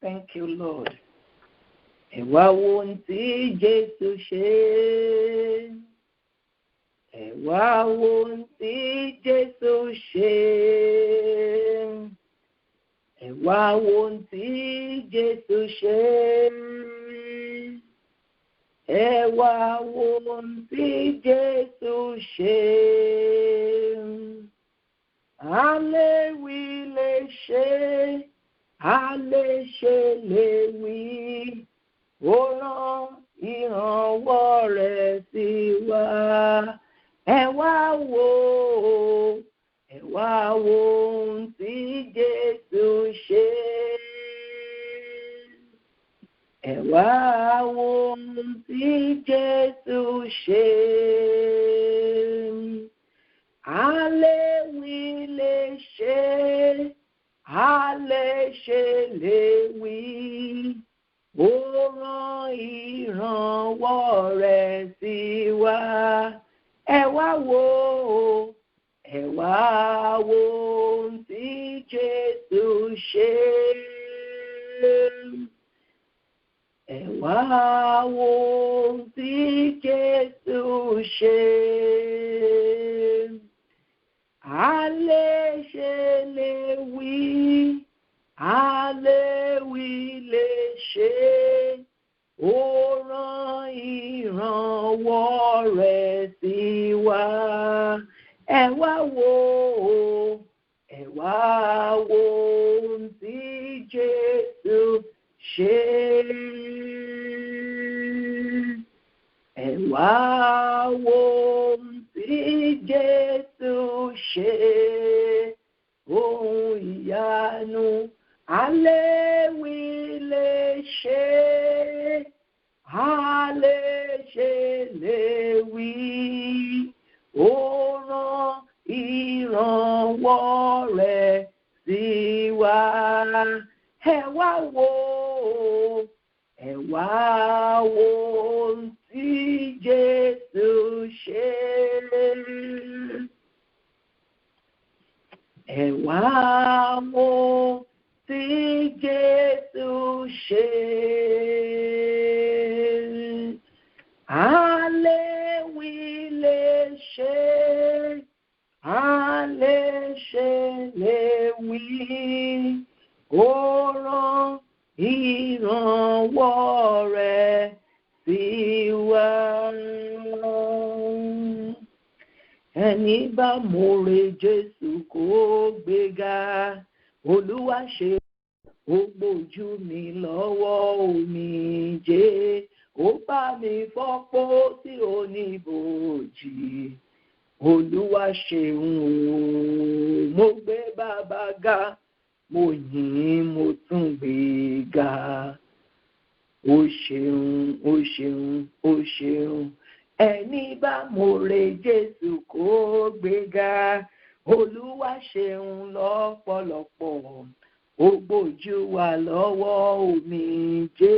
Thank you, Lord. Ẹ wá wo ohun tí Jésù ṣe. Ẹ wá wo ohun tí Jésù ṣe. Ẹ wá wo ohun tí Jésù ṣe. Ẹ wá wo ohun tí Jésù ṣe. A lè wí lè ṣe, a lè ṣe lè wí. Ó rán ìrànwọ́ rẹ̀ sí wa. Ẹ wá wò ohun tí Jésù ṣe. Ẹ wá wo ohun tí Jésù ṣe. A lè wí lè ṣe, a lè ṣe lè wí. Ó rán ìrànwọ́ rẹ̀ sí wa. Ẹ wá wò ohun tí Jésù ṣe. Ẹ wá wo ohun tí Jésù ṣe. A lè ṣe lè wí, a lè wí lè ṣe. Ó rán ìrànwọ́ rẹ̀ sí wa. Ẹ wá wò ohun tí Jésù ṣe. Ẹ wá wo ohun tí Jésù ṣe. Ohun ìyanu, a lè wí lè ṣe, a lè ṣe lè wí. Ó rán ìrànwọ́ rẹ̀ sí wa. Ẹ wá wò ohun tí Jésù ṣe. Ẹ wá wo tí Jésù ṣe. A lè wí lè ṣe, a lè ṣe lè wí. Ó rán ìrànwọ́ rẹ̀ sí wa. Ẹni bá mọ̀re Jésù kó gbéga. Olúwa ṣe ó gbójú mi lọ́wọ́ omijé. Ó bá mi fọ́pọ̀ tí ó ní bòjì. Olúwa ṣeun o, mo gbé bàbá ga. Mo yìn mo tún gbé ga. Ó ṣeun, ó ṣeun, ó ṣeun. Ẹni bá mọ̀re Jésù kó gbéga. Olúwa ṣeun lọ́pọ̀lọpọ̀. Ó gbójú wa lọ́wọ́ omijé.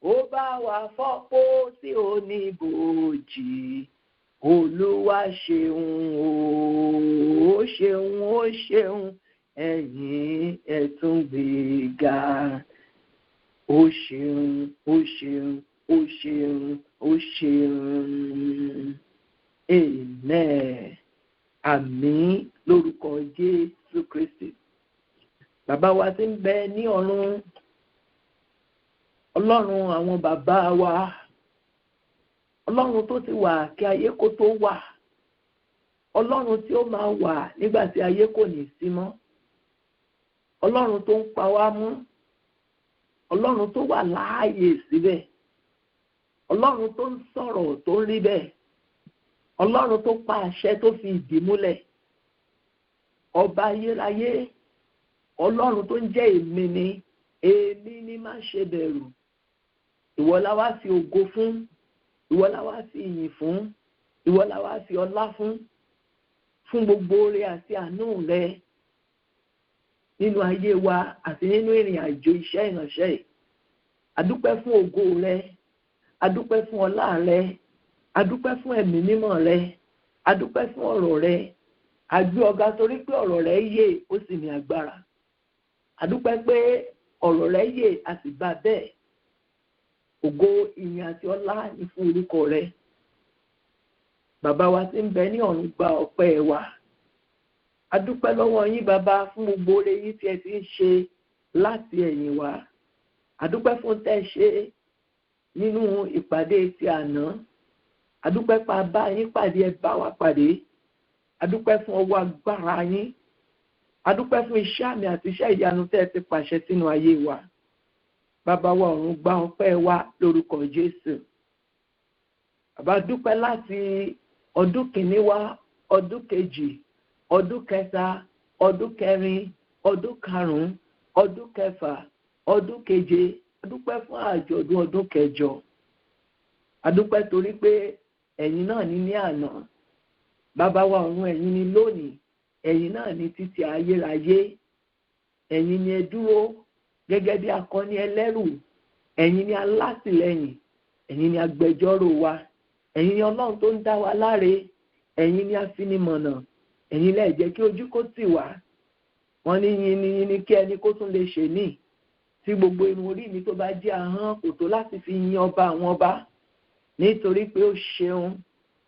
Ó bá wa fọ́pọ̀ tí ó ní bòjì. Olúwa ṣeun o, ó ṣeun, ó ṣeun. Ẹ̀yin ẹ tún gbé ga. Ó ṣeun, ó ṣeun, ó ṣeun, ó ṣeun. Amen. Àmín lórúkọ Jésù Kristi. Bàbá wa tí ń bẹ ní ọ̀run, Ọlọ́run àwọn bàbá wa, Ọlọ́run tó ti wà kí ayé kó tó wà, Ọlọ́run tí ó máa wà nígbà tí ayé kò ní sí mọ́, Ọlọ́run tó ń pa wá mọ́, Ọlọ́run tó wà láàyè síbẹ̀, Ọlọ́run tó ń sọ̀rọ̀ tó ń rí bẹ́ẹ̀, Ọlọ́run tó pa àṣẹ tó fi ìdí múlẹ̀, ọba ayérayé, Ọlọ́run tó ń jẹ́ èmi ni má ṣe bẹ̀rù. Ìwọ la wá fi ògo fún, ìwọ la wá fi ìyìn fún, ìwọ la wá fi ọlá fún gbogbo oore àti àánú rẹ nínú ayé wa àti nínú ìrìn àjò iṣẹ́ ìránṣẹ́ yìí. Adúpẹ́ fún ògo rẹ, adúpẹ́ fún ọlá rẹ, adúpẹ́ fún ẹ̀mí mímọ́ rẹ, adúpẹ́ fún ọ̀rọ̀ rẹ. A gbé ọ̀gá torí pé ọ̀rọ̀ rẹ yé ó sì ní agbára. Adúpẹ́ pé ọ̀rọ̀ rẹ yè a sì bá bẹ́ẹ̀. Ògo ìyìn àti ọlá ni fún orúkọ rẹ. Bàbá wa tí ń bẹ ní ọ̀run gba ọpẹ́ wa. A dúpẹ́ lọ́wọ́ yín bàbá fún gbogbo oore yín tí ẹ ti ń ṣe láti ẹ̀yìn wá. A dúpẹ́ fún tẹ́ ṣe nínú ìpàdé ti àná. A dúpẹ́ pa bá yín pàdé ẹ bá wa pàdé. A dúpẹ́ fún ọwọ́ agbára yín. A dúpẹ́ fún iṣẹ́ àmì àti iṣẹ́ ìyanu tẹ́ ẹ ti pàṣẹ sínú ayé wa. Bàbá wa ọ̀run gba ọpẹ́ wa lórúkọ Jésù. Bàbá dúpẹ́ láti ọdún kìíní wá, ọdún kejì, ọdún kẹta, ọdún kẹrin, ọdún karùn-ún, ọdún kẹfà, ọdún keje. A dúpẹ́ fún àjọ̀dún ọdún kẹjọ. A dúpẹ́ torí pé ẹ̀yin náà ní àná. Bàbá wa ọ̀run ẹ̀yin ni lónìí. Ẹ̀yin náà ní títí ayérayé. Ẹ̀yin ni ẹ dúró gẹ́gẹ́ bí akọni ẹlẹ́rù. Ẹ̀yin ni alátìlẹ́yìn. Ẹ̀yin ni agbẹjọ́rò wa. Ẹ̀yin ni Ọlọ́run tó ń dá wa láre. Ẹ̀yin ni afinimọ̀nà. Ẹ̀yin lẹ jẹ́ kí ojú kó tì wá. Wọ́n ní yìn ni kí ẹni kó tún lè ṣe ní. Tí gbogbo irun orí mi tó bá jẹ́ ahọ́n kò tó láti fi yin ọba àwọn ọba. Nítorí pé ó ṣeun.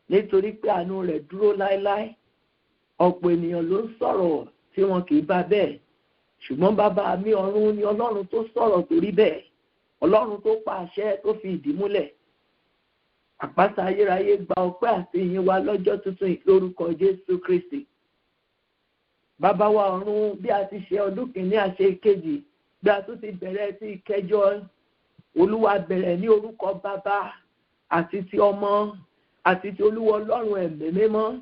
Nítorí pé àánú rẹ̀ dúró láéláé. Ọ̀pọ̀ ènìyàn ló ń sọ̀rọ̀ tí wọn kì í bá bẹ́ẹ̀. Ṣùgbọ́n bàbá mi ọ̀run ni Ọlọ́run tó sọ̀rọ̀ tó rí bẹ́ẹ̀. Ọlọ́run tó pa àṣẹ tó fi ìdí múlẹ̀. Àpáta ayérayé gba ọpẹ́ àti ìyìn wa lọ́jọ́ tuntun lórúkọ Jésù Kristi. Bàbá wa ọ̀run bí a ti ṣe ọdún kìíní àṣẹ ìkejì bí a tún ti bẹ̀rẹ̀ sí ìkẹjọ. Olúwa bẹ̀rẹ̀ ní orúkọ bàbá àti ti ọmọ àti ti Olúwa Ọlọ́run ẹ̀mí mímọ́.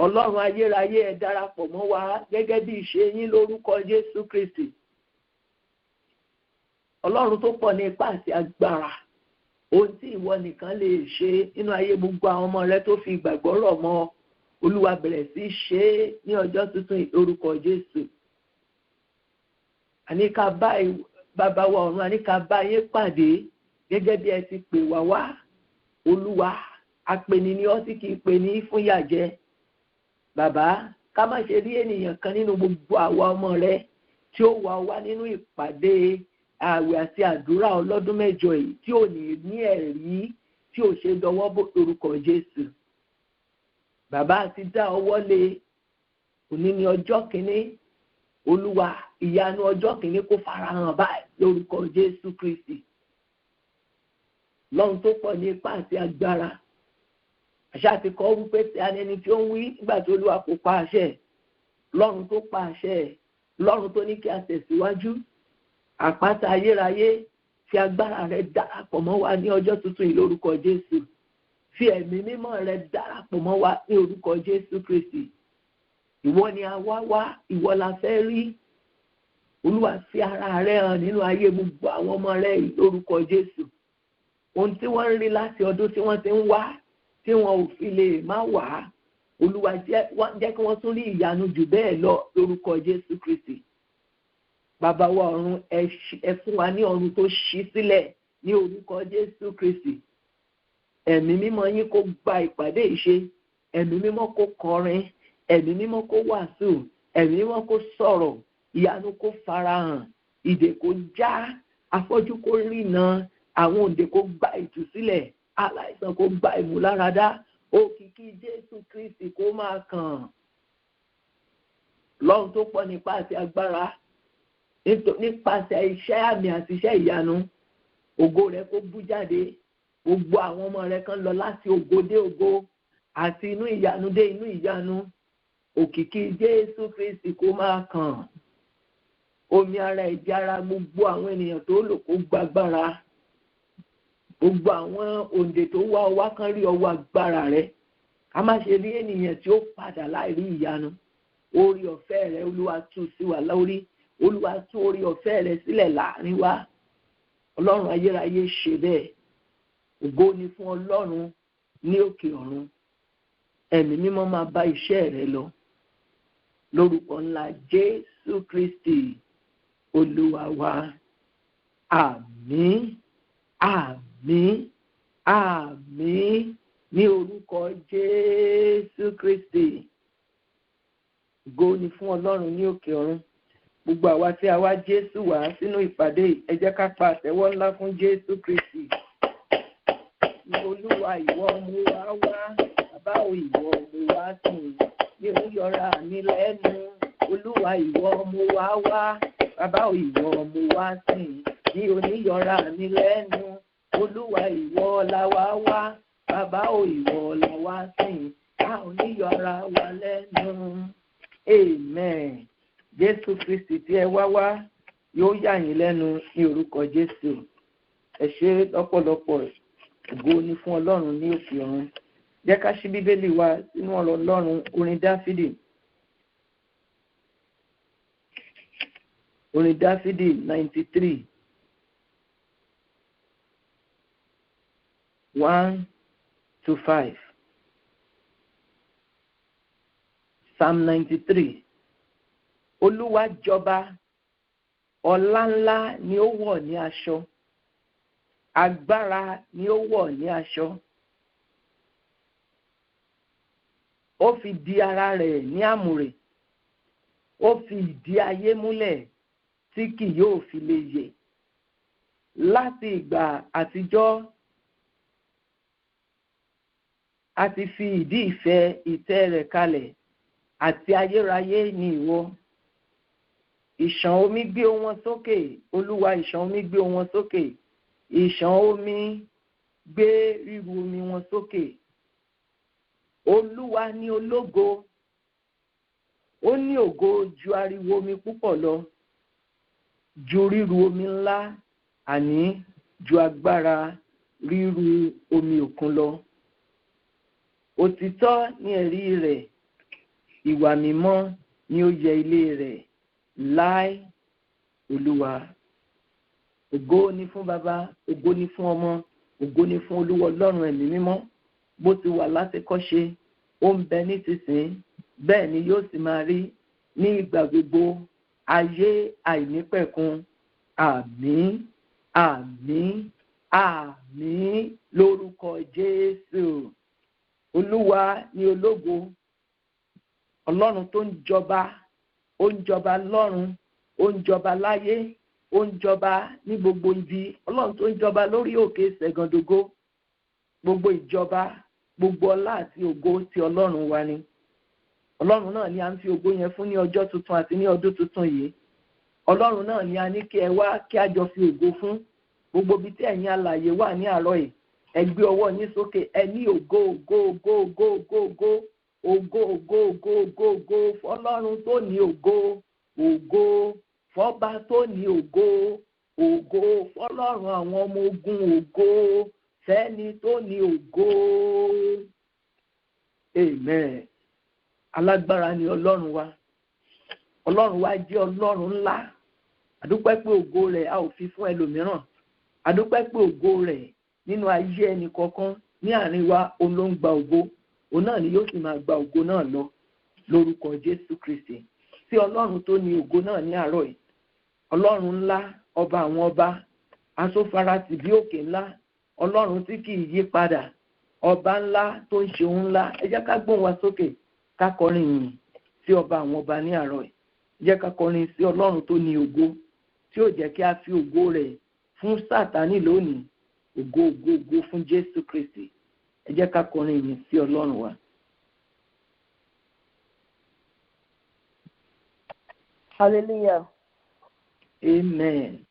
Ọlọ́run ayérayé ẹ darapọ̀ mọ́ wa gẹ́gẹ́ bí ìṣe yín lórúkọ Jésù Kristi. Ọlọ́run tó pọ̀ ní ipá àti agbára. Ohun tí ìwọ nìkan lè ṣe nínú ayé gbogbo àwọn ọmọ rẹ tó fi ìgbàgbọ́ rọ̀ mọ́. Olúwa bẹ̀rẹ̀ sí ṣe é ní ọjọ́ tuntun lórúkọ Jésù. Àníkà bàbá wa ọ̀run àníkà bá yín pàdé gẹ́gẹ́ bí ẹ ti pè wá wá. Olúwa apẹni ni ọ́ tí kì í pè ní fún yàjẹ́. Bàbá ká má ṣe rí ènìyàn kan nínú gbogbo àwa ọmọ rẹ tí ó wá nínú ìpàdé ààwẹ̀ àti àdúrà ọlọ́dún mẹ́jọ yìí tí ò ní ẹ̀rí tí ò ṣe dọwọ́ bò lórúkọ Jésù. Bàbá àti dá ọwọ́ lé òní ní ọjọ́ kìíní. Olúwa ìyanu ọjọ́ kìíní kó farahàn báyìí lórúkọ Jésù Kristi. Lọ́run tó pọ̀ ní ipá àti agbára. Àṣà ti kọ́ wípé tí a ní ẹni tí ó ń wí nígbà tí Olúwa kò pa àṣẹ. Lọ́run tó pa àṣẹ. Lọ́run tó ní kí a tẹ̀síwájú. Àpáta ayérayé fi agbára rẹ darapọ̀ mọ́ wa ní ọjọ́ tuntun yìí lórúkọ Jésù. Fi ẹ̀mí mímọ́ rẹ darapọ̀ mọ́ wa ní orúkọ Jésù Kristi. Ìwọ ni a wá, ìwọ la fẹ́ rí. Olúwa fi ara rẹ hàn nínú ayé gbogbo àwọn ọmọ rẹ lórúkọ Jésù. Ohun tí wọ́n ń rí láti ọdún tí wọ́n ti ń wá tí wọn ò fi lè má wá. Olúwa jẹ́ kí wọ́n tún rí ìyanu jù bẹ́ẹ̀ lọ lórúkọ Jésù Kristi. Bàbá wa ọ̀run ẹ fún wa ní ọ̀run tó ṣí sílẹ̀ ní orúkọ Jésù Kristi. Ẹ̀mí mímọ́ yín kó gba ìpàdé ìṣe. Ẹ̀mí mímọ́ kó kọrin. Ẹ̀mí mímọ́ kó wàásù. Ẹ̀mí mímọ́ kó sọ̀rọ̀. Ìyanu kó farahàn. Ìdè kó já. Afọ́jú kó rìnà. Àwọn òǹdè kó gba ìtúsílẹ̀. Aláìsàn kó gba ìmúláradá. Òkìkí Jésù Kristi kó máa kàn. Lọ́run tó pọ̀ nípa àti agbára. Nípasẹ̀ iṣẹ́ àmì àti iṣẹ́ ìyanu. Ògo rẹ kó bú jáde. Gbogbo àwọn ọmọ rẹ kan lọ láti ògo dé ògo. Àti inú ìyanu dé inú ìyanu. Òkìkí Jésù Kristi kó máa kàn. Omi ara ẹ̀jẹ̀ ara gbogbo àwọn ènìyàn tó lò kó gbàgbára. Gbogbo àwọn òǹdè tó wá ọwá kan rí ọwọ́ agbára rẹ. A má ṣe rí ènìyàn tí ó padà láì rí ìyanu. Orí ọ̀fẹ́ rẹ Olúwa tú sí wa lórí. Olúwa tú orí ọ̀fẹ́ rẹ sílẹ̀ láàrin wa. Ọlọ́run ayérayé ṣe bẹ́ẹ̀. Ògo ni fún Ọlọ́run ní òkè ọ̀run. Ẹ̀mí mímọ́ máa bá iṣẹ́ rẹ lọ. Lórúkọ ńlá Jésù Kristi Olúwa wa. Àmín. Àmín. Àmín. Ní orúkọ Jésù Kristi. Ògo ni fún Ọlọ́run ní òkè ọ̀run. gbogbo àwa tí a wá Jésù wá sínú ìpàdé, ẹ jẹ́ ká pa àtẹ́wọ́ ńlá fún Jésù Kristi. Olúwa ìwọ mú wa wá, bàbá o ìwọ mú wa sìn, mi ò yọra mi lẹ́nu. Olúwa ìwọ mú wa wá, bàbá o ìwọ mú wa sìn, mi ò ní yọra mi lẹ́nu. Olúwa ìwọ la wá wá, bàbá o ìwọ la wá sìn, a ò ní yọra wa lẹ́nu. Amen. Jésù Kristi tí ẹ wá wá yóò yà yín lẹ́nu ní orúkọ Jésù. Ẹ ṣé lọ́pọ̀lọpọ̀, ògo ni fún Ọlọ́run ní òkè ọ̀run. Jẹ́ ká ṣí Bíbélì wa sínú ọ̀rọ̀ Ọlọ́run, orin Dáfídì. Orin Dáfídì 93. 1-5. Psalm 93. Olúwa jọba, ọlá ńlá ni ó wọ̀ ní aṣọ, agbára ni ó wọ̀ ní aṣọ. Ó fi di ara rẹ̀ ní àmùrè, ó fi ìdí ayé múlẹ̀ tí kì yóò fi lè yẹ̀. Láti ìgbà àtijọ́ a ti fi ìdí ìfẹ́ ìtẹ́ rẹ̀ kalẹ̀, àti ayérayé ni ìwọ. Ìṣàn omi gbé wọn sókè, Olúwa ìṣàn omi gbé wọn sókè. Ìṣàn omi gbé ríru omi wọn sókè. Olúwa ní ológo, ó ní ògo ju ariwo omi púpọ̀ lọ, ju ríru omi ńlá, àní ju agbára ríru omi òkun lọ. Òtítọ́ ni ẹ̀rí rẹ̀, ìwà mímọ́ ni ó yẹ ilé rẹ̀ láé. Olúwa. Ògo ni fún Baba, ògo ni fún Ọmọ, ògo ni fún Olúwa Ọlọ́run ẹ̀mí mímọ́, bó ti wà látìkọ́ṣe, ó ń bẹ nísinsìnyí, bẹ́ẹ̀ ni yóò sì máa rí ní ìgbà gbogbo, ayé àìnípẹ̀kun. Àmín, àmín, àmín lórúkọ Jésù. Olúwa ni ológo, Ọlọ́run tó ń jọba, ó ń jọba lọ́run, ó ń jọba láyé, ó ń jọba ní gbogbo ibi. Ọlọ́run tó ń jọba lórí òkè Ṣẹ̀gàndògo. Gbogbo ìjọba, gbogbo ọlá àti ògo ti Ọlọ́run wa ni. Ọlọ́run náà ni a ń fi ògo yẹn fún ní ọjọ́ tuntun àti ní ọdún tuntun yìí. Ọlọ́run náà ni a ní kí ẹ wá kí a jọ fi ògo fún. Gbogbo ibi tí ẹ̀yin alààyè wà ní àárọ̀ yìí, ẹ gbé ọwọ́ yín sókè, ẹ ní ògo ògo ògo ògo ògo ògo ògo ògo ògo ògo fọ́lọ́run tó ní ògo, ògo fọ́ba tó ní ògo, ògo fọ́lọ́run àwọn ọmọ ogun, ògo fẹ́ni tó ní ògo. Amen. Alágbára ni Ọlọ́run wa. Ọlọ́run wa jẹ́ Ọlọ́run ńlá. Àdúpẹ́ pé ògo rẹ̀ a ò fi fún ẹlòmíràn. Àdúpẹ́ pé ògo rẹ̀ nínú ayé ẹnì kọ̀ọ̀kan ní àárín wa, òun ló ń gba ògo. Òun náà ni yóò sì máa gba ògo náà lọ lórúkọ Jésù Kristi. Sí Ọlọ́run tó ní ògo náà ní àárọ̀ yìí. Ọlọ́run ńlá, ọba àwọn ọba, asófaratì bí òkè ńlá, Ọlọ́run tí kì í yí padà, ọba ńlá tó ń ṣe ohun ńlá. Ẹ jẹ́ ká gbóhùn wa sókè, ká kọrin ìyìn sí ọba àwọn ọba ní àárọ̀ yìí. Ẹ jẹ́ ká kọrin sí Ọlọ́run tó ní ògo, tí ó jẹ́ kí a fi ògo rẹ̀ fún Sátánì lónìí. Ògo ògo ògo fún Jésù Kristi. Ẹ jẹ́ ká kọrin ìyìn sí Ọlọ́run wa. Hallelujah. Amen.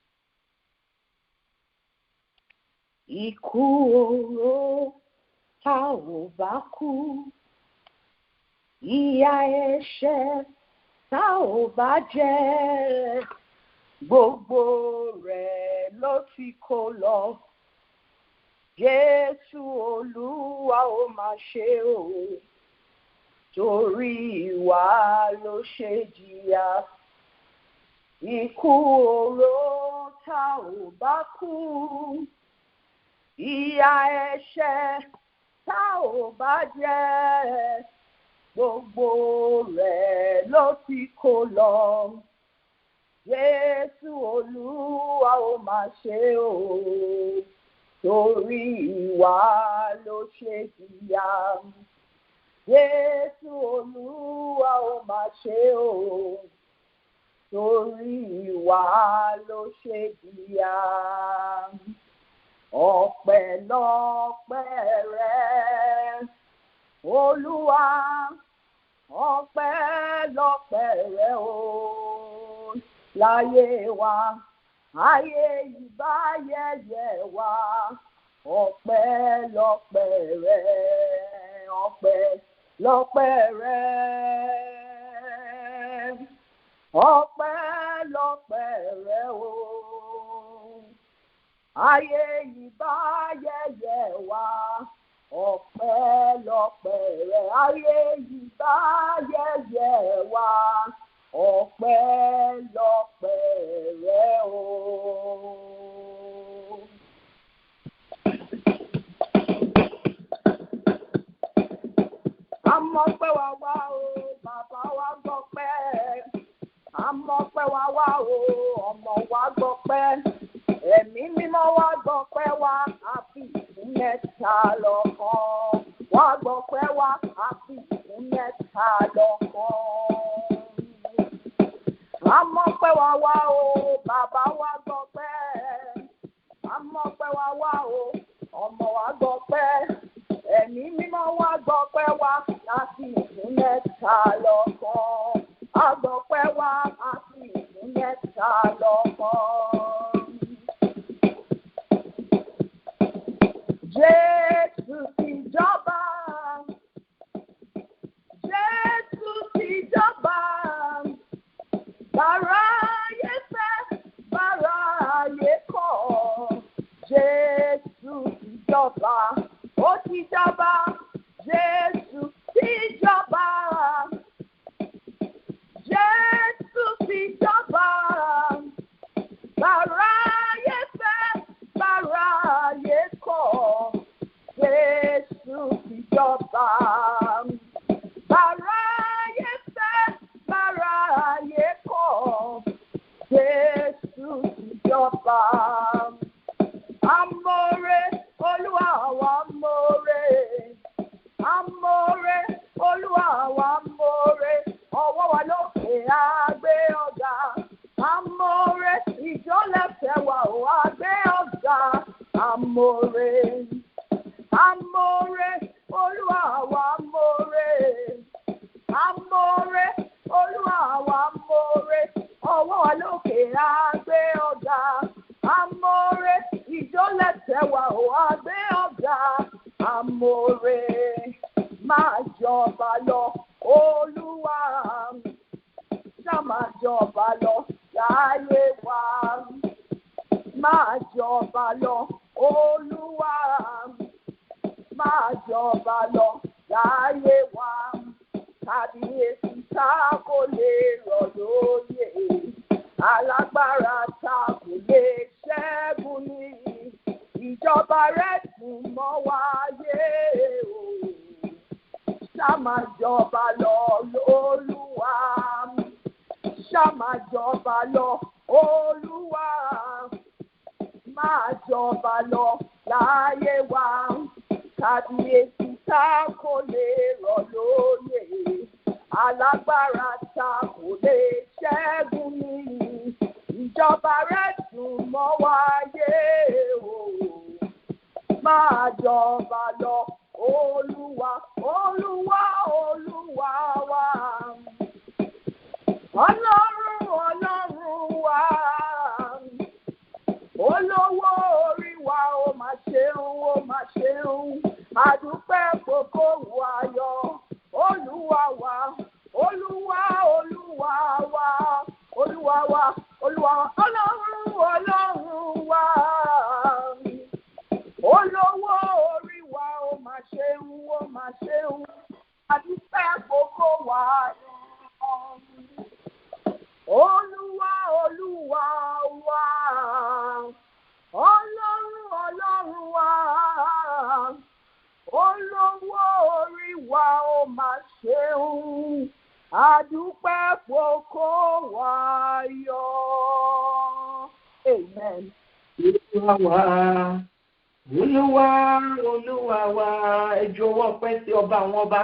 Ikú oró tá ò bá kú, ìyà ẹ̀ṣẹ̀ tá ò bá jẹ, gbogbo rẹ̀ ló ti kó lọ. Jésù Olúwa ó máa ṣe o, torí ìwà ló ṣe jìyà. Ikú oró tá ò bá kú, ìyà ẹ̀ṣẹ̀ tá ò bá jẹ, gbogbo rẹ̀ ló ti kó lọ. Jésù Olúwa ó máa ṣe o, torí ìwà ló ṣe jìyà. Jésù Olúwa ó máa ṣe o, torí wa ló ṣe jìyà. Ọpẹ́lọpẹ́ rẹ Olúwa, ọpẹ́lọpẹ́ rẹ o láyé wa, ayé ìbá yẹ̀yẹ́ wa. Ọpẹ́lọpẹ́ rẹ, ọpẹ́lọpẹ́ rẹ, ọpẹ́lọpẹ́ rẹ o. Ayé ìbá yẹ̀yẹ́ wa, ọpẹ́lọpẹ́ rẹ. Ayé ìbá yẹ̀yẹ́ wa, ọpẹ́lọpẹ́ rẹ o. Àmọ̀pẹ́ wa wá o, bàbá wa gbọ́pẹ́. Àmọ̀pẹ́ wa wá o, ọmọ wa gbọ́pẹ́. Ẹ̀mí mímọ́ wa gbọ́pẹ́ wa, àfi ìfún mẹ́ta lọ́kan. Wa gbọ́pẹ́ wa, àfi ìfún mẹ́ta lọ́kan. Àmọ̀pẹ́ wa wá o, bàbá wa gbọ́pẹ́. Àmọ̀pẹ́ wa wá o, ọmọ wa gbọ́pẹ́. Ẹ̀mí mímọ́ wa gbọ́pẹ́ wa, àfi ìfún mẹ́ta lọ́kan. Agbọ́pẹ́ wa, àfi ìfún mẹ́ta lọ́kan. Jésù ti jọba, Jésù ti jọba, báráyé fẹ́, báráyé kọ̀. Jésù ti jọba, ó ti jọba, Jésù ti jọba, Jésù ti jọba, báráyé fẹ́, báráyé kọ̀. Jésù ti jọba, báráyé fẹ́, báráyé kọ̀. Jésù ti jọba. Amóore Olúwa wa amóore, amóore Olúwa wa amóore. Ọwọ́ wa lókè àgbé ọ̀gá. Amóore ìjọ lẹ́sẹ̀ wa ò àgbé ọ̀gá. Amóore, amóore Olúwa wa amóore, amóore Olúwa wa amóore. Ọwọ́ wa lókè àgbé ọ̀gá. Amóore ìjọ lẹ́sẹ̀ wa ò àgbé ọ̀gá. Amóore máa jọba lọ Olúwa, ṣá máa jọba lọ láyé wa. Máa jọba lọ Olúwa, máa jọba lọ láyé wa. Kábíyèsí tá kò lè rọ̀ lóyè, alágbára tá kò lè ṣẹ́gun ní. Ìjọba rẹ̀ tún mọ́ wáyé o. Ṣá máa jọba lọ Olúwa, ṣá máa jọba lọ Olúwa, máa jọba lọ láyé wa. Kábíyèsí tá kò lè rọ̀ lóyè, alágbára tá kò lè ṣẹ́gun ní. Ìjọba rẹ̀ tún mọ́ wáyé o. Máa jọba lọ Olúwa, Olúwa, Olúwa wa. Ọlọ́run, Ọlọ́run wa. Olówó orí wa ó máa ṣeun, ó máa ṣeun. Àdúpẹ́ gbogbo ayọ̀. Olúwa wa, Olúwa, Olúwa wa. Olúwa wa, Olúwa wa. Ọlọ́run, Ọlọ́run wa. Olówó orí wa ó máa ṣeun, ó máa ṣeun. Àdúpẹ́ gbogbo ayọ̀. Olúwa, Olúwa wa. Ọlọ́run, Ọlọ́run wa. Olówó orí wa ó máa ṣeun. Àdúpẹ́ gbogbo ayọ̀. Amen. Olúwa wa, Olúwa, Olúwa wa, ẹ jọ̀wọ́ pẹ́ sí ọba àwọn ọba.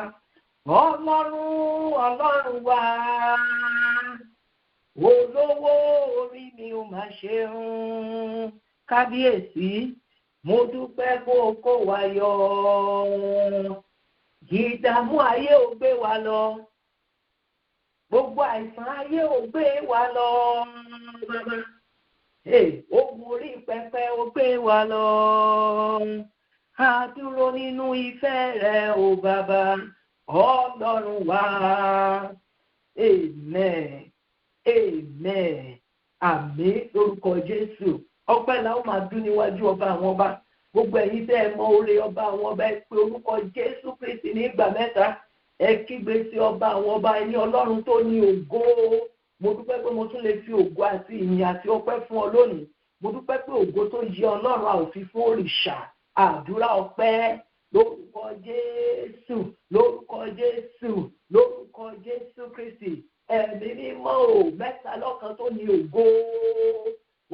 Ọlọ́run, Ọlọ́run wa. olówó orí mi ò máa ṣeun kábíyèsí mo dúpẹ́ kó wa yọ ìdààmú ayé ò gbé wa lọ gbogbo àìsàn ayé ò gbé wa lọ bàbá ogun orí pẹpẹ ò gbé wa lọ a dúró nínú ìfẹ́ rẹ o bàbá Ọlọ́run wa amen amen àmín lórúkọ Jésù ọpẹ́ la ó máa dún níwájú ọba àwọn ọba gbogbo ẹ̀yin tẹ́ ẹ mọ oore ọba àwọn ọba ẹ pé orúkọ Jésù Kristi ní ìgbà mẹ́ta ẹ kígbe sí ọba àwọn ọba ẹni Ọlọ́run tó ní ògo mo dúpẹ́ pé mo tún lè fi ògo àti ìyìn àti ọpẹ́ fún ọ lónìí mo dúpẹ́ pé ògo tó yẹ Ọlọ́run a ò fi fún òrìṣà àdúrà ọpẹ́ lórúkọ Jésù lórúkọ Jésù lórúkọ Jésù Kristi ẹ̀mí mímọ́ o mẹ́ta lọ́kan tó ní ògo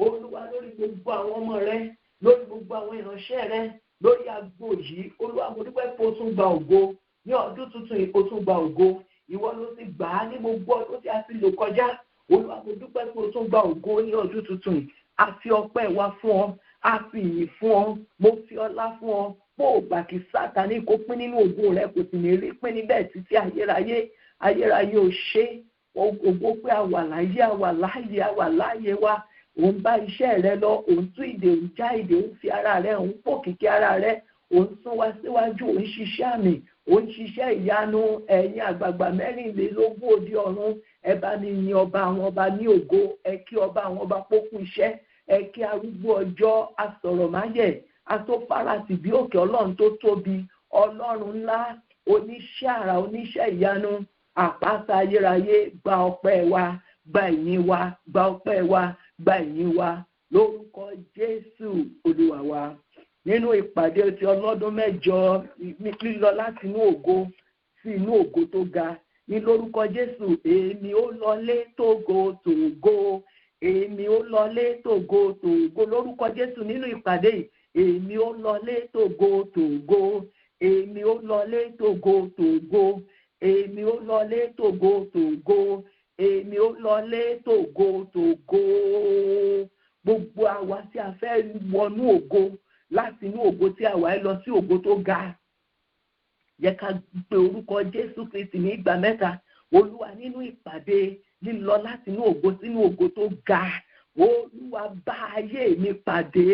Olúwa lórí gbogbo àwọn ọmọ rẹ lórí gbogbo àwọn ìránṣẹ́ rẹ lórí agbo yìí Olúwa mo dúpẹ́ pé o tún gba ògo ní ọdún tuntun yìí o tún gba ògo ìwọ ló ti gbà á ní gbogbo ọdún tí a ti lò kọjá Olúwa mo dúpẹ́ pé o tún gba ògo ní ọdún tuntun yìí a fi ọpẹ́ wa fún ọ a fi ìyìn fún ọ mo fi ọlá fún ọ pé ògbà kí Sátánì kó pín nínú ògo rẹ kò sì ní rí pín níbẹ̀ títí ayérayé ò ṣe ògo pé a wà láyé wa òun bá iṣẹ́ rẹ lọ òun tú ìdè òun já ìdè òun fi ara rẹ òun pò kìkì ara rẹ òun sún wá síwájú òun ṣiṣẹ́ àmì òun ṣiṣẹ́ ìyanu ẹ̀yin àgbààgbà mẹ́rìnlélógún òde ọ̀run ẹ bá ní yin ọba àwọn ọba ní ògo ẹ kí ọba àwọn ọba pókú iṣẹ́ ẹ kí arúgbó ọjọ́ asọ̀rọ̀máyẹ̀ atófarasì bí òkè Ọlọ́run tó tóbi Ọlọ́run ńlá oníṣẹ́ àrà oníṣẹ́ ìyanu àpáta ayérayé gba ọpẹ́ wa gba ìyìn wa gba ọpẹ́ wa gba ìyìn wa lórúkọ Jésù Olúwa wa nínú ìpàdé ti ọlọ́dún mẹ́jọ lílọ láti inú ògo sí inú ògo tó ga ní lórúkọ Jésù èmi ó lọlé tògo èmi ó lọlé tògo lórúkọ Jésù nínú ìpàdé èmi ó lọlé tògo èmi ó lọlé tògo èmi ó lọlé tògo èmi ó lọlé tògo gbogbo àwa tí a fẹ́ wọnú ògo láti inú ògo tí a wà ẹ́ lọ sí ògo tó ga yẹ ká pe orúkọ Jésù Kristi ní ìgbà mẹ́ta Olúwa nínú ìpàdé lílọ láti inú ògo sínú ògo tó ga Olúwa bá ayé mi pàdé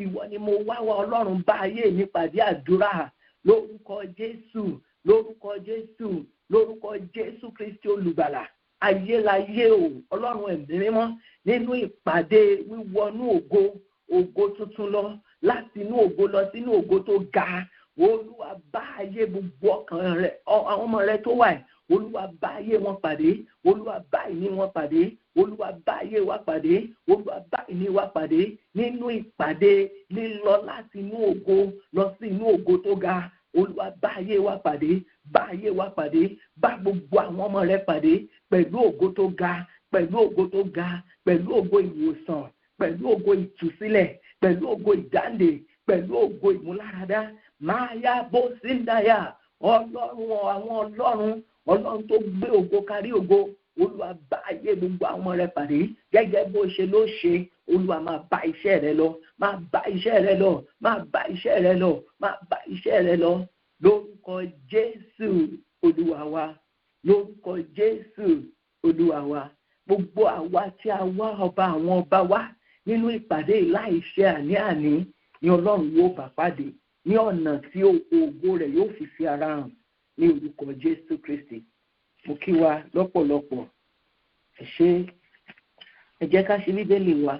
ìwọ ni mo wá Ọlọ́run bá ayé mi pàdé àdúrà lórúkọ Jésù lórúkọ Jésù lórúkọ Jésù Kristi olùgbàlà ayérayé o Ọlọ́run ẹ̀mí mímọ́ nínú ìpàdé wíwọnú ògo tuntun lọ láti inú ògo lọ sínú ògo tó ga Olúwa bá ayé gbogbo ọkàn rẹ àwọn ọmọ rẹ tó wà Olúwa bá ayé wọn pàdé Olúwa bá ìní wọn pàdé Olúwa bá ayé wa pàdé Olúwa bá ìní wa pàdé nínú ìpàdé lílọ láti inú ògo lọ sí inú ògo tó ga Olúwa bá ayé wa pàdé bá ayé wa pàdé bá gbogbo àwọn ọmọ rẹ pàdé pẹ̀lú ògo tó ga pẹ̀lú ògo tó ga pẹ̀lú ògo ìwòsàn pẹ̀lú ògo ìtúsílẹ̀ pẹ̀lú ògo ìdáǹdè pẹ̀lú ògo ìmúláradá máa yá bó sí ń dáyà Ọlọ́run tó gbé ògo kárí ògo Olúwa bá ayé gbogbo àwọn rẹ pàdé gẹ́gẹ́ bó ṣe ló ṣe Olúwa máa bá iṣẹ́ rẹ lọ máa bá iṣẹ́ rẹ lọ máa bá iṣẹ́ rẹ lọ máa bá iṣẹ́ rẹ lọ lórúkọ Jésù Olúwa wa lórúkọ Jésù Olúwa wa gbogbo àwa tí a wá ọba àwọn ọba wa nínú ìpàdé láìṣe àní-àní ni Ọlọ́run yóò bá pàdé ní ọ̀nà tí ògo rẹ̀ yóò fi fi ara hàn ní orúkọ Jésù Kristi mo kí wa lọ́pọ̀lọpọ̀ ẹ jẹ́ ká ṣí Bíbélì wa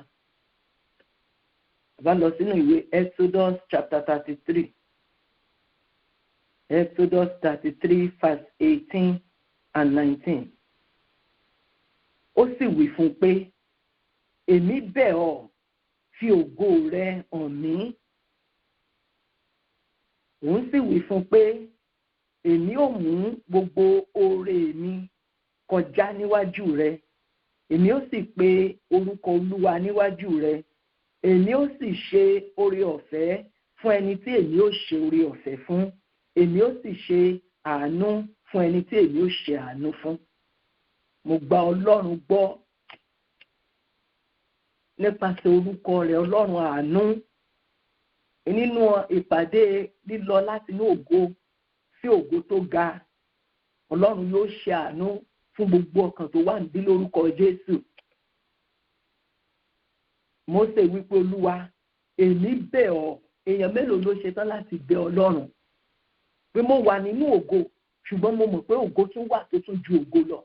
bá lọ sínú ìwé Exodus chapter 33 Exodus 33 verse 18 and 19 ó sì wí fún pé èmi bẹ̀ ọ́ fi ògo rẹ hàn mí òun sì wí fún pé èmi ò mú gbogbo oore mi kọjá níwájú rẹ èmi ó sì pe orúkọ Olúwa níwájú rẹ èmi ó sì ṣe oore ọ̀fẹ́ fún ẹni tí èmi ó ṣe oore ọ̀fẹ́ fún èmi ó sì ṣe àánú fún ẹni tí èmi ó ṣe àánú fún mo gba Ọlọ́run gbọ́ nípasẹ̀ orúkọ rẹ̀ ọlọ́run àánú. Nínú ìpàdé lílọ láti inú ògo sí ògo tó ga, ọlọ́run yóò ṣe àánú fún gbogbo ọkàn tó wà níbí lórúkọ Jésù. Mósè wípé Olúwa, èmi bẹ̀ ọ́, èèyàn mélòó ló ṣetán láti bẹ̀ Ọlọ́run pé mo wà nínú ògo ṣùgbọ́n mo mọ̀ pé ògo tún wà tó tún ju ògo lọ.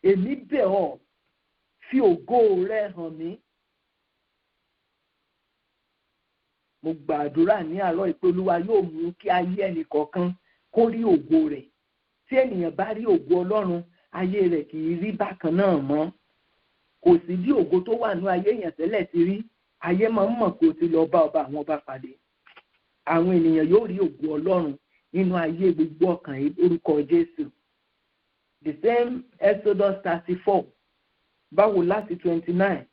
Èmi bẹ̀ ọ́, fi ògo rẹ hàn mí. Mo gbàdúrà ní àárọ̀ ìpè Olúwa yóò mú kí ayé ẹnì kọ̀ọ̀kan kó rí ògo rẹ̀. Tí ènìyàn bá rí ògo Ọlọ́run, ayé rẹ̀ kì í rí bákan náà mọ́. Kò sí bí ògo tó wà ní ayé èèyàn tẹ́lẹ̀ ti rí, ayé máa ń mọ̀ pé o ti lọ bá ọba àwọn ọba pàdé. Àwọn ènìyàn yóò rí ògo Ọlọ́run nínú ayé gbogbo ọkàn orúkọ Jésù. The same Exodus 34 báwo láti 29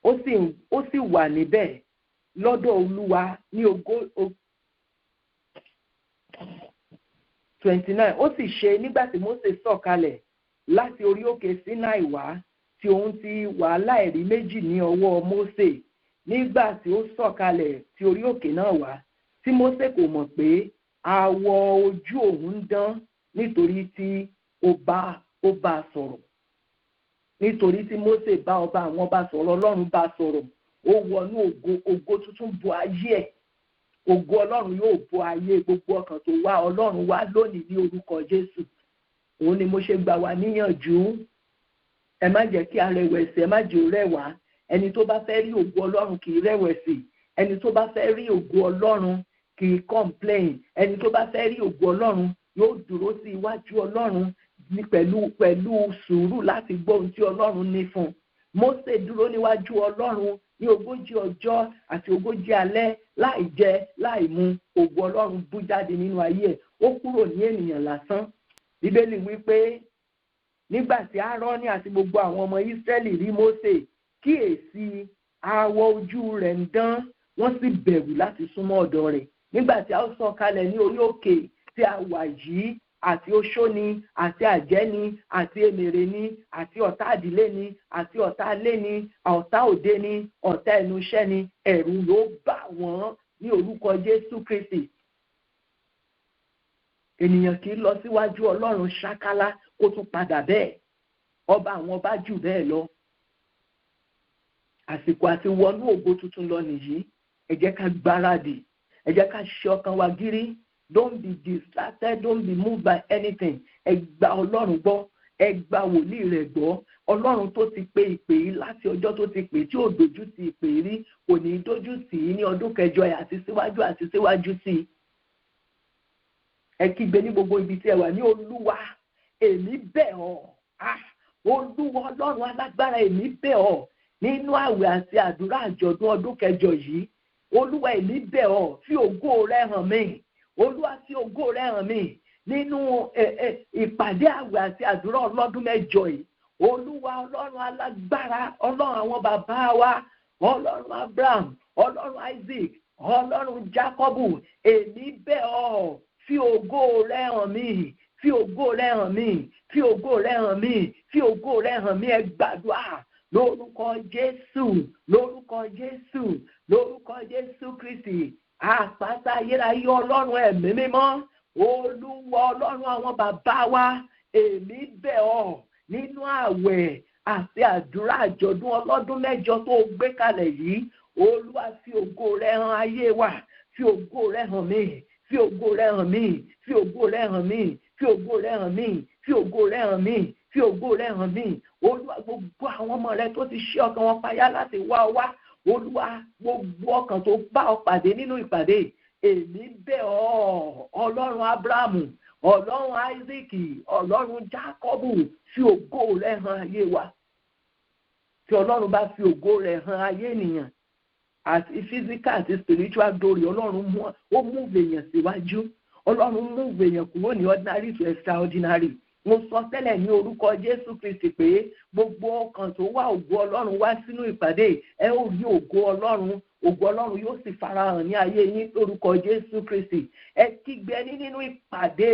ó sì wà níbẹ̀ lọ́dọ̀ Olúwa ní ògo 29. Ó sì ṣe nígbà tí Mósè sọ̀kalẹ̀ láti orí òkè Sinai wá tí òun ti wàhálà ẹ̀rí méjì ní ọwọ́ Mósè. Nígbà tí ó sọ̀kalẹ̀ tí orí òkè náà wá, tí Mósè kò mọ̀ pé àwọ̀ ojú òun ń dán nítorí tí ó bá sọ̀rọ̀. Nítorí tí Mósè bá ọba àwọn ọba sọ̀rọ̀, Ọlọ́run bá sọ̀rọ̀, ó wọnú ògo tuntun bo ayé ẹ̀. Ògo Ọlọ́run yóò bo ayé gbogbo ọkàn tó wá Ọlọ́run wá lónìí ní orúkọ Jésù. Òun ni mo ṣe gbà wá níyànjú. Ẹ má jẹ́ kí a rẹ̀wẹ̀sì, ẹ má jẹ́ ó rẹ̀ wá. Ẹni tó bá fẹ́ rí ògo Ọlọ́run kì í rẹ̀wẹ̀sì. Ẹni tó bá fẹ́ rí ògo Ọlọ́run kì í complain. Ẹni tó bá fẹ́ rí ògo Ọlọ́run yóò dúró sí iwájú Ọlọ́run pẹ̀lú sùúrù láti gbọ́ ohun tí Ọlọ́run ní fún un. Mósè dúró níwájú Ọlọ́run ní 40 ọjọ́ àti 40 alẹ́ láì jẹ láì mu. Ògo Ọlọ́run bú jáde nínú ayé ẹ̀. Ó kúrò ní ènìyàn lásán. Bíbélì wípé nígbà tí Áárónì àti gbogbo àwọn ọmọ Ísírẹ́lì rí Mósè, kíyèsí àwọ̀ ojú rẹ̀ ń dán, wọ́n sì bẹ̀rù láti súnmọ́ ọ̀dọ̀ rẹ̀. Nígbà tí a ó sọ̀kalẹ̀ ní orí òkè tí a wà yìí, àti oṣó ni, àti àjẹ́ ni, àti èmèrè ni, àti ọ̀tá ìdílé ni, àti ọ̀tá ilé ni, ọ̀tá òde ni, ọ̀tá ẹnu iṣẹ́ ni, ẹ̀rù ló bà wọ́n ní orúkọ Jésù Kristi. Ènìyàn kì í lọ síwájú Ọlọ́run ṣákálá kó tún padà bẹ́ẹ̀. Ọba àwọn ọba jù bẹ́ẹ̀ lọ. Àsìkò àti wọnú ògo tuntun lọ nìyí. Ẹ jẹ́ ká gbáradì. Ẹ jẹ́ ká ṣe ọkàn wa gírí. Don't be distracted. Don't be moved by anything. Ẹ gba Ọlọ́run gbọ́. Ẹ gba wòlíì rẹ̀ gbọ́. Ọlọ́run tó ti pe ìpè yìí láti ọjọ́ tó ti pè tí ò dojú ti ìpè rí, kò ní dojú tì í ní ọdún kẹjọ ẹ̀ àti síwájú sí i. Ẹ kígbe ní gbogbo ibi tí ẹ wà ní Olúwa, èmi bẹ̀ ọ́. Olúwa Ọlọ́run alágbára, èmi bẹ̀ ọ́ nínú àwẹ̀ àti àdúrà àjọ̀dún ọdún kẹjọ yìí. Olúwa, èmi bẹ̀ ọ́, fi ògo rẹ hàn mí. Olúwa, fi ògo rẹ hàn mí nínú ìpàdé àwẹ̀ àti àdúrà ọlọ́dún mẹ́jọ yìí. Olúwa Ọlọ́run alágbára, Ọlọ́run àwọn bàbá wa, Ọlọ́run Abraham, Ọlọ́run Isaac, Ọlọ́run Jákọ́bù, èmi bẹ̀ ọ́, fi ògo rẹ hàn mí, fi ògo rẹ hàn mí, fi ògo rẹ hàn mí, fi ògo rẹ hàn mí. Ẹ gbàdúrà lórúkọ Jésù, lórúkọ Jésù, lórúkọ Jésù Kristi. Àpáta ayérayé Ọlọ́run ẹ̀mí mímọ́, Olúwa Ọlọ́run àwọn bàbá wa, èmi bẹ̀ ọ́ nínú àwẹ̀ àti àdúrà àjọ̀dún ọlọ́dún mẹ́jọ tó gbé kalẹ̀ yìí. Olúwa, fi ògo rẹ hàn ayé wa, fi ògo rẹ hàn mí, fi ògo rẹ hàn mí, fi ògo rẹ hàn mí, fi ògo rẹ hàn mí, fi ògo rẹ hàn mí, fi ògo rẹ hàn mí. Olúwa, gbogbo àwọn ọmọ rẹ tó ti ṣí ọkàn wọn payá láti wá ọ wá, Olúwa, gbogbo ọkàn tó bá ọ pàdé nínú ìpàdé, èmi bẹ̀ ọ́, Ọlọ́run Ábúráhámù, Ọlọ́run Áísákì, Ọlọ́run Jákọ́bù, fi ògo rẹ hàn ayé wa. Tí Ọlọ́run bá fi ògo rẹ hàn ayé ènìyàn, àti physical àti spiritual glory, Ọlọ́run mú èèyàn síwájú. Ọlọ́run mú èèyàn kúrò ní ordinary to extraordinary. Mo sọ tẹ́lẹ̀ ní orúkọ Jésù Kristi pé gbogbo ọkàn tó wá ògo Ọlọ́run wá sínú ìpàdé, ẹ ó rí ògo Ọlọ́run. Ògo Ọlọ́run yóò sì farahàn ní ayé yín lórúkọ Jésù Kristi. Ẹ kígbe nínú ìpàdé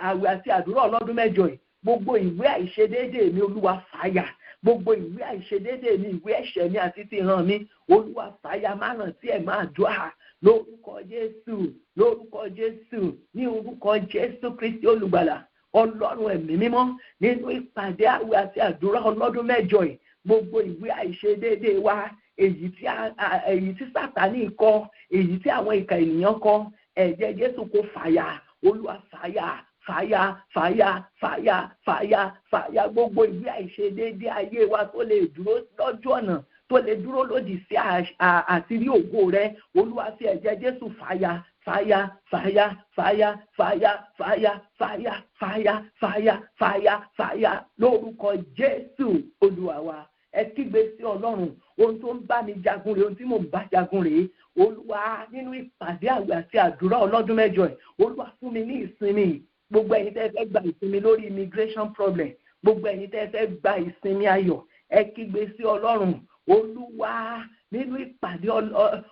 àwẹ̀ àti àdúrà ọlọ́dún mẹ́jọ yìí. Gbogbo ìwé àìṣedéédéé mi, Olúwa fàyà, gbogbo ìwé àìṣedéédé mi, ìwé ẹ̀ṣẹ̀ mi àti ti ìran mi, Olúwa fàyà márùn tí ẹ̀ máa dùà lórúkọ Jésù, lórúkọ Jésù, ní orúkọ Jésù Kristi olùgbàlà. Ọlọ́run ẹ̀mí mímọ́, nínú ìpàdé àwẹ̀ àti àdúrà ọlọ́dún mẹ́jọ yìí, gbogbo ìwé àìṣedéédé wa, èyí tí Sátánì kọ, èyí tí àwọn ìkà ènìyàn kọ, ẹ̀jẹ̀ Jésù kó fàyà, Olúwa fàyà, fàyà, fàyà, fàyà, fàyà, fàyà gbogbo ìwé àìṣedéédé ayé wa tó lè dúró lọ́jọ́ ọ̀nà, tó lè dúró lòdì sí àṣírí ògo rẹ, Olúwa fi ẹ̀jẹ̀ Jésù fàyà, fàyà, fàyà, fàyà, fàyà, fàyà, fàyà, fàyà, fàyà, fàyà, fàyà lórúkọ Jésù Olúwa wa. Ẹ kígbe sí Ọlọ́run, ohun tó ń bá mi jagun rèé, ohun tí mò ń bá jagun rèé, Olúwa nínú ìpàdé àwẹ̀ àti àdúrà ọlọ́dún mẹ́jọ ẹ̀, Olúwa fún mi ní ìsinmi. Gbogbo ẹ̀yin tẹ́ fẹ́ gba ìsinmi lórí immigration problem, gbogbo ẹ̀yin tẹ́ fẹ́ gba ìsinmi ayọ̀, ẹ kígbe sí Ọlọ́run, Olúwa nínú ìpàdé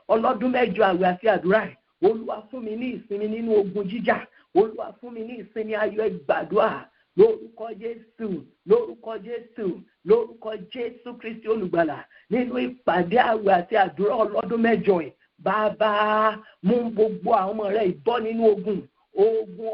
ọlọ́dún mẹ́jọ àwẹ̀ àti àdúrà ẹ̀, Olúwa fún mi ní ìsinmi nínú ogun jíjà, Olúwa fún mi ní ìsinmi ayọ̀, ẹ gbàdúrà lórúkọ Jésù, lórúkọ Jésù, lórúkọ Jésù Kristi olùgbàlà. Nínú ìpàdé àwẹ̀ àti àdúrà ọlọ́dún mẹ́jọ ẹ̀, Bàbá mú gbogbo àwọn ọmọ rẹ̀ bọ́ nínú ogun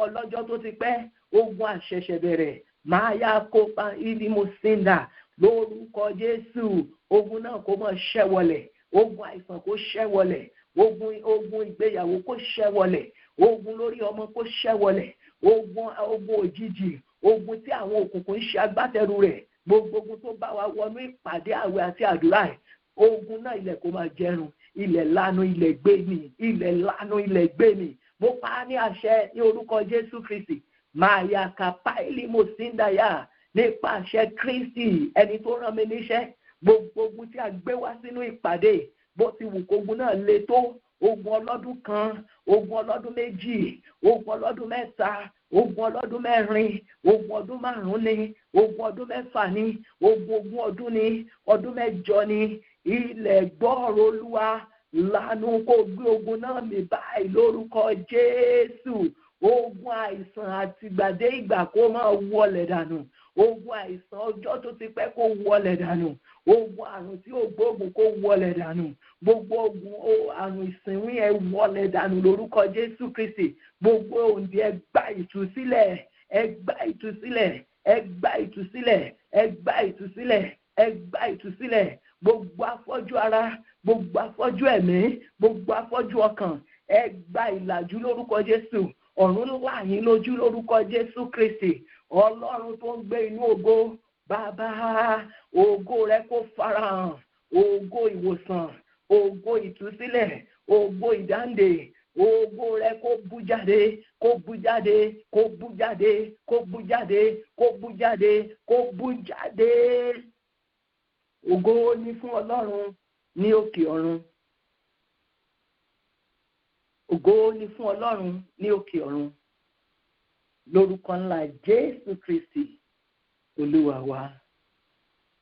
ọlọ́jọ́ tó ti pẹ́, ogun àṣẹ̀ṣẹ̀ bẹ̀rẹ̀, máa yá kópa ìdímọ̀síńdà lórúkọ Jésù. Ogun náà kó mọ̀ ṣẹ́wọlẹ̀, ogun àìsàn kó ṣẹ́wọlẹ̀, ogun ìgbéyàwó kó ṣẹ́wọlẹ̀, ogun lórí ọmọ kó ṣẹ́wọlẹ̀, ogun òjijì, ogun tí àwọn òkùnkùn ń ṣe agbátẹrù rẹ̀, gbogbo ogun tó bá wa wọnú ìpàdé àwẹ̀ àti àdúrà ẹ̀, ogun náà ilẹ̀ kó máa jẹrun, ilẹ̀ lanu ilẹ̀ gbé mi, ilẹ̀ lanu ilẹ̀ gbé mi. Mo pa á ní àṣẹ ní orúkọ Jésù Kristi, máa yà kápá ìlímọ̀síńdàyà nípa àṣẹ Kristi ẹni tó rán mi níṣẹ́. Gbogbo ogun tí a gbé wá sínú ìpàdé, bó ti wù kógun náà le tó, ogun ọlọ́dún kan, ogun ọlọ́dún méjì, ogun ọlọ́dún mẹ́ta, ogun ọlọ́dún mẹ́rin, ogun ọdún márùn-ún ni, ogun ọdún mẹ́fà ni, ogun ọdún ni, ọdún mẹ́jọ ni, ilẹ̀ gbọ́ọ̀rọ̀ Olúwa lanu kó gbé ogun náà mì báyìí lórúkọ Jésù. Ogun àìsàn àtìgbàdé ìgbà kó máa wọlẹ̀ dànù, ogun àìsàn ọjọ́ tó ti pẹ́ kó wọlẹ̀ dànù, ogun àrùn tí ò gbóògùn kó wọlẹ̀ dànù, gbogbo ogun àrùn ìsìnwín ẹ wọlẹ̀ dànù lórúkọ Jésù Kristi. Gbogbo òǹdí ẹ gba ìtúsílẹ̀, ẹ gba ìtúsílẹ̀, ẹ gba ìtúsílẹ̀, ẹ gba ìtúsílẹ̀, ẹ gba ìtúsílẹ̀. Gbogbo afọ́jú ara, gbogbo afọ́jú ẹ̀mí, gbogbo afọ́jú ọkàn, ẹ gba ìlàjú lórúkọ Jésù. Ọ̀run là yín lójú lórúkọ Jésù Kristi. Ọlọ́run tó ń gbé inú ògo, Bàbá, ògo rẹ kó farahàn, ògo ìwòsàn, ògo ìtúsílẹ̀, ògo ìdáǹdè, ògo rẹ kó bú jáde, kó bú jáde, kó bú jáde, kó bú jáde, kó bú jáde, kó bú jáde. Ògo ni fún Ọlọ́run ní òkè ọ̀run. Ògo ni fún Ọlọ́run ní òkè ọ̀run. Lórúkọ ńlá Jésù Kristi, Olúwa wa.